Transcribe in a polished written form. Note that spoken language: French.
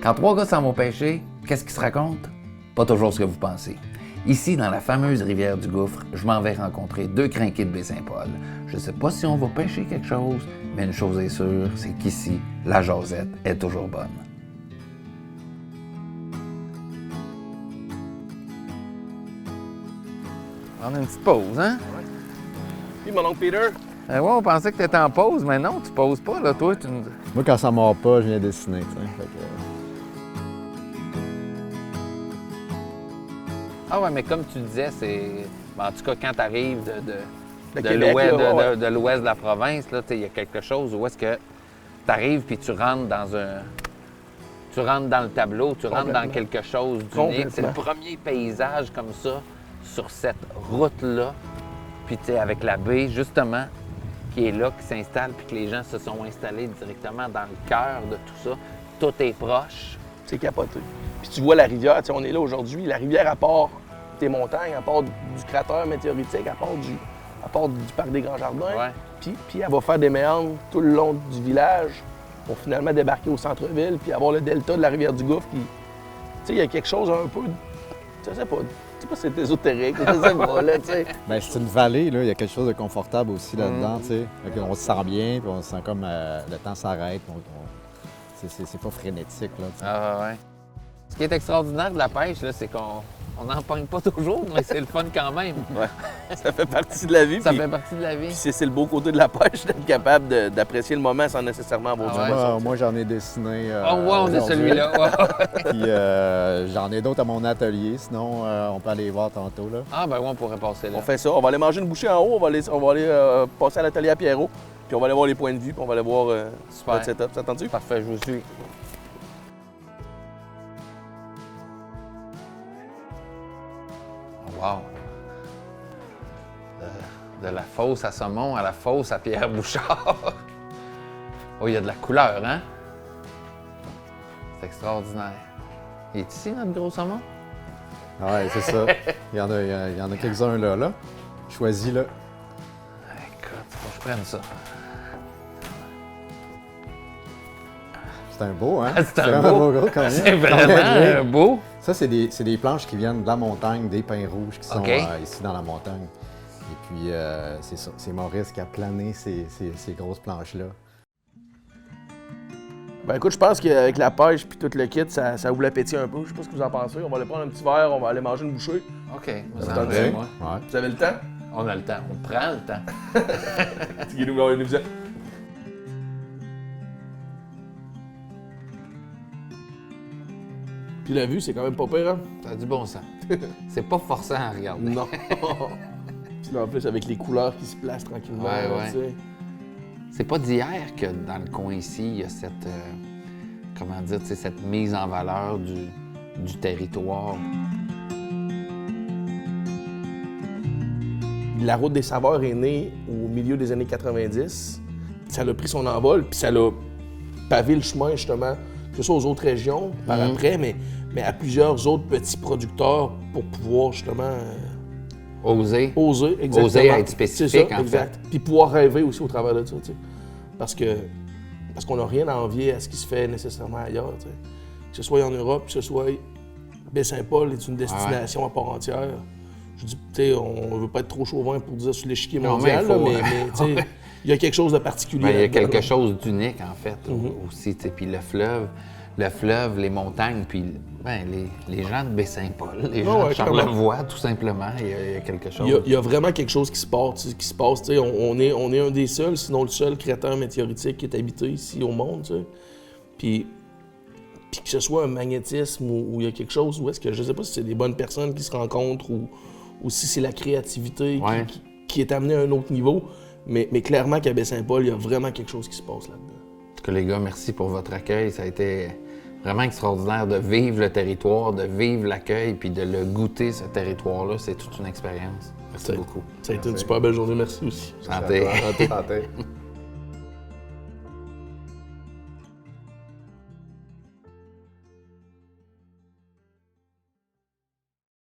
Quand trois gars s'en vont pêcher, qu'est-ce qu'ils se racontent? Pas toujours ce que vous pensez. Ici, dans la fameuse rivière du Gouffre, je m'en vais rencontrer deux crinqués de Baie-Saint-Paul. Je sais pas si on va pêcher quelque chose, mais une chose est sûre, c'est qu'ici, la jasette est toujours bonne. On a une petite pause, hein? Puis mon oncle Peter. Ouais, on pensait que tu étais en pause, mais non, tu poses pas, là, toi. Moi, quand ça mord pas, je viens dessiner, tu sais. Ah ouais, mais comme tu disais, c'est... En tout cas, quand tu arrives De Québec, de l'ouest de la province, il y a quelque chose où est-ce que tu arrives puis tu rentres dans un... Tu rentres dans le tableau, tu rentres dans quelque chose d'unique. C'est le premier paysage comme ça sur cette route-là. Puis tu sais, avec la baie, justement, qui est là, qui s'installe, puis que les gens se sont installés directement dans le cœur de tout ça. Tout est proche. C'est capoté. Puis tu vois la rivière, tu sais, on est là aujourd'hui. La rivière, à part des montagnes, à part du cratère météoritique, à part du parc des Grands Jardins, Ouais. puis elle va faire des méandres tout le long du village pour finalement débarquer au centre-ville, puis avoir le delta de la rivière du Gouffre qui... Tu sais, il y a quelque chose un peu... Je sais pas si c'est ésotérique, je sais pas, là, tu sais. Bien, c'est une vallée, là. Il y a quelque chose de confortable aussi là-dedans, tu sais. On se sent bien, puis on se sent comme le temps s'arrête. C'est pas frénétique, là, tu sais. Ah ouais. Ce qui est extraordinaire de la pêche, là, c'est qu'on n'en pogne pas toujours, mais c'est le fun quand même. Ouais. Ça fait partie de la vie. Ça puis- fait partie de la vie. Puis c'est le beau côté de la pêche, d'être capable d'apprécier le moment sans nécessairement avoir du ouais. poisson. Moi, j'en ai dessiné. Oh, ouais, on est aujourd'hui. celui-là. Ouais. Puis j'en ai d'autres à mon atelier, sinon on peut aller les voir tantôt, là. Ah, ben ouais, on pourrait passer là. On fait ça, on va aller manger une bouchée en haut, on va aller passer à l'atelier à Pierrot, puis on va aller voir les points de vue, puis on va aller voir Super. notre setup. Ça t'entend-tu? Parfait, je vous suis. Wow! De la fosse à saumon à la fosse à Pierre Bouchard. Oh, il y a de la couleur, hein? C'est extraordinaire. Il est ici, notre gros saumon? Ouais, c'est ça. Il y en a quelques-uns là. Choisis, là. Écoute, faut que je prenne ça. C'est un beau, hein? C'est un vraiment beau. gros quand même. C'est Quand même, vraiment oui. beau. Ça, c'est des planches qui viennent de la montagne, des pins rouges qui sont OK. ici dans la montagne. Et puis, c'est ça. C'est Maurice qui a plané ces grosses planches-là. Ben écoute, je pense qu'avec la pêche puis tout le kit, ça ouvre l'appétit un peu. Je sais pas ce que vous en pensez. On va aller prendre un petit verre, on va aller manger une bouchée. OK, vous Ça en tente avez, bien? moi. Ouais. Vous avez le temps? On a le temps, on prend le temps. Il nous va nous dire. Puis la vue, c'est quand même pas pire, hein? Ça a du bon sens. C'est pas forçant à regarder. Non. Puis là, en plus, avec les couleurs qui se placent tranquillement. Ouais, là, ouais. tu sais. C'est pas d'hier que dans le coin ici, il y a cette, comment dire, tu sais, cette mise en valeur du territoire. La route des saveurs est née au milieu des années 90. Ça a pris son envol, puis ça a pavé le chemin, justement, que ce soit aux autres régions par après, mais à plusieurs autres petits producteurs pour pouvoir, justement, Oser. oser, exactement. Oser être spécifique, C'est ça, en exact. Puis pouvoir rêver aussi au travers de ça, tu sais. Parce qu'on n'a rien à envier à ce qui se fait nécessairement ailleurs, tu sais. Que ce soit en Europe, que ce soit Baie-Saint-Paul est une destination à part entière. Je dis, tu sais, on veut pas être trop chauvin pour dire sur l'échiquier Non, mondial, mais il là, faut- mais tu sais, il y a quelque chose de particulier. Ben, il y a là-dedans, quelque là. chose d'unique, en fait, aussi. Tu sais, puis le fleuve, les montagnes, puis ben, les gens de Baie-Saint-Paul, les gens ouais, de Charlevoix, tout simplement, il y a quelque chose. Il y a vraiment quelque chose qui se passe. Tu sais, on est un des seuls, sinon le seul cratère météoritique qui est habité ici au monde. Tu sais. Puis que ce soit un magnétisme ou il y a quelque chose où est-ce que je sais pas si c'est des bonnes personnes qui se rencontrent ou si c'est la créativité Ouais. qui est amenée à un autre niveau. Mais clairement qu'à Baie-Saint-Paul, il y a vraiment quelque chose qui se passe là-dedans. En tout cas, les gars, merci pour votre accueil. Ça a été vraiment extraordinaire de vivre le territoire, de vivre l'accueil, puis de le goûter, ce territoire-là. C'est toute une expérience. Merci beaucoup. Ça a été une super belle journée. Merci aussi. Santé. Santé.